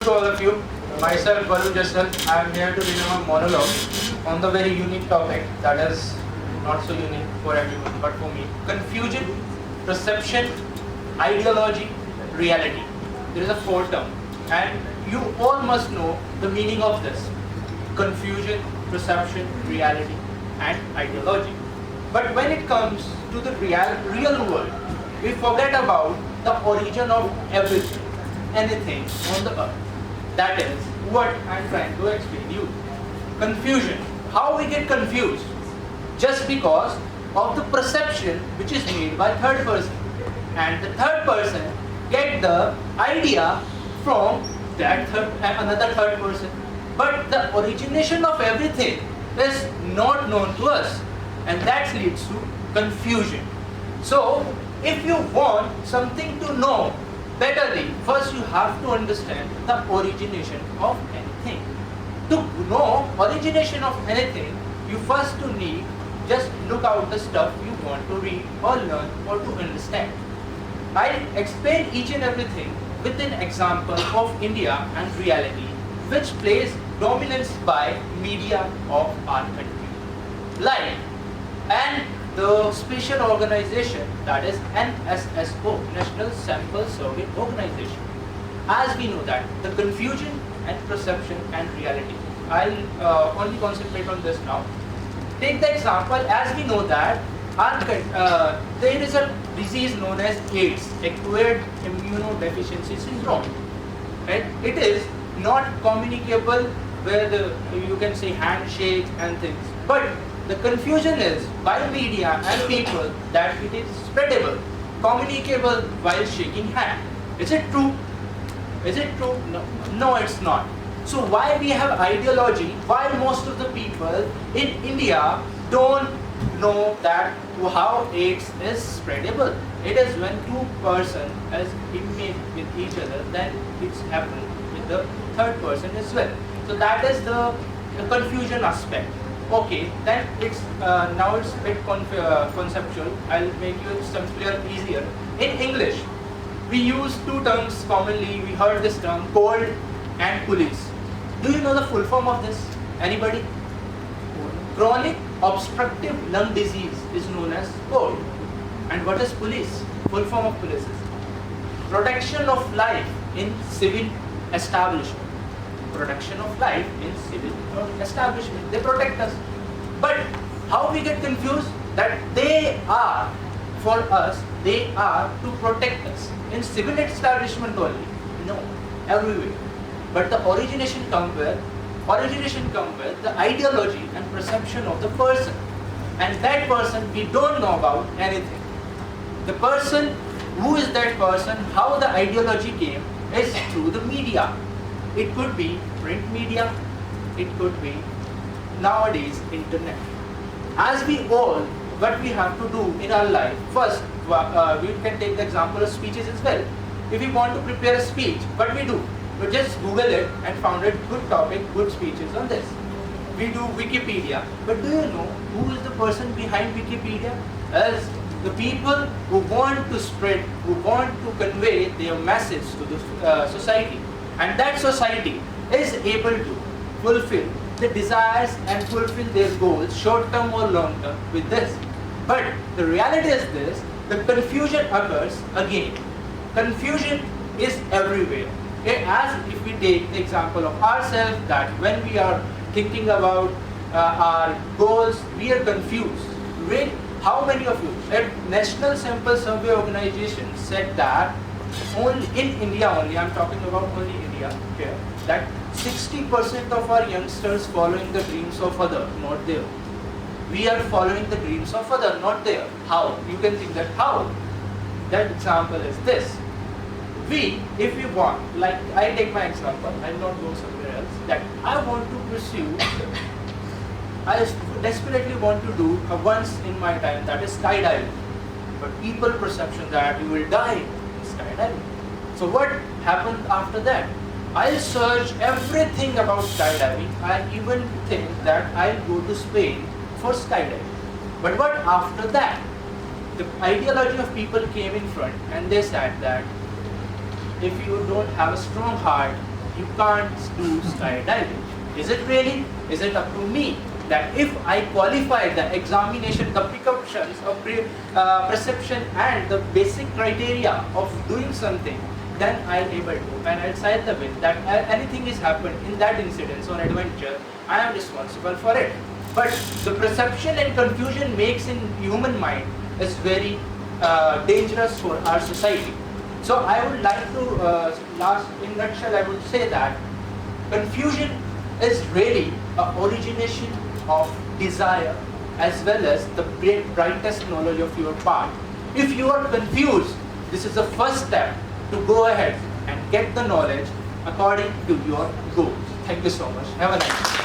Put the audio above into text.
To all of you, myself Varun I am here to deliver a monologue on the very unique topic that is not so unique for everyone but for me. Confusion, perception, ideology, reality. There is a fourth term and you all must know the meaning of this. Confusion, perception, reality and ideology. But when it comes to the real world, we forget about the origin of everything, anything on the earth. That is what I am trying to explain you. Confusion. How we get confused? Just because of the perception which is made by third person. And the third person get the idea from that another third person. But the origination of everything is not known to us. And that leads to confusion. So, if you want something to know betterly, first you have to understand the origination of anything. To know origination of anything, you first to need just look out the stuff you want to read or learn or to understand. I'll explain each and everything with an example of India and reality, which plays dominance by media of our country. Like, and the special organization that is NSSO, National Sample Survey Organization. As we know that the confusion and perception and reality. I'll only concentrate on this now. Take the example, as we know that there is a disease known as AIDS, acquired immunodeficiency syndrome. Right? It is not communicable where you can say handshake and things, but the confusion is by media and people that it is spreadable, communicable while shaking hand. Is it true? Is it true? No, it's not. So why we have ideology? Why most of the people in India don't know that how AIDS is spreadable? It is when two persons is intimate with each other, then it's happened with the third person as well. So that is the confusion aspect. Okay, then it's now it's a bit conceptual. I'll make you some clear easier. In English, we use two terms commonly. We heard this term, cold and police. Do you know the full form of this? Anybody? Chronic obstructive lung disease is known as cold. And what is police? Full form of police is protection of life in civil establishment. Protection of life in civil establishment. They protect us. But how we get confused? That they are, for us, they are to protect us. In civil establishment only? No, everywhere. But the origination come with the ideology and perception of the person. And that person, we don't know about anything. The person, who is that person, how the ideology came, is through the media. It could be print media, it could be nowadays internet. As we all, what we have to do in our life, first we can take the example of speeches as well. If we want to prepare a speech, what we do? We just Google it and found it good topic, good speeches on this. We do Wikipedia, but do you know who is the person behind Wikipedia? As the people who want to spread, who want to convey their message to the society. And that society is able to fulfill the desires and fulfill their goals, short term or long term, with this. But the reality is this, the confusion occurs again. Confusion is everywhere. As if we take the example of ourselves, that when we are thinking about our goals, we are confused. How many of you? A National Sample Survey Organization said that only in India only, I'm talking about only India here, that 60% of our youngsters following the dreams of other, not there. We are following the dreams of other, not there. How? You can think that how? That example is this. If we want, like I take my example, I'll not go somewhere else, that I want to pursue, I desperately want to do once in my time, that is skydiving. But people perception that you will die in skydiving. So what happened after that? I'll search everything about skydiving. I even think that I'll go to Spain for skydiving. But what after that? The ideology of people came in front and they said that if you don't have a strong heart, you can't do skydiving. Is it really? Is it up to me that if I qualify the examination, the precautions of perception and the basic criteria of doing something, then I'll able to, and outside the way that anything is happened in that incident or adventure, I am responsible for it. But the perception and confusion makes in human mind is very dangerous for our society. So I would like to, last in nutshell, I would say that confusion is really a origination of desire as well as the brightest knowledge of your part. If you are confused, this is the first step to go ahead and get the knowledge according to your goals. Thank you so much. Have a nice day.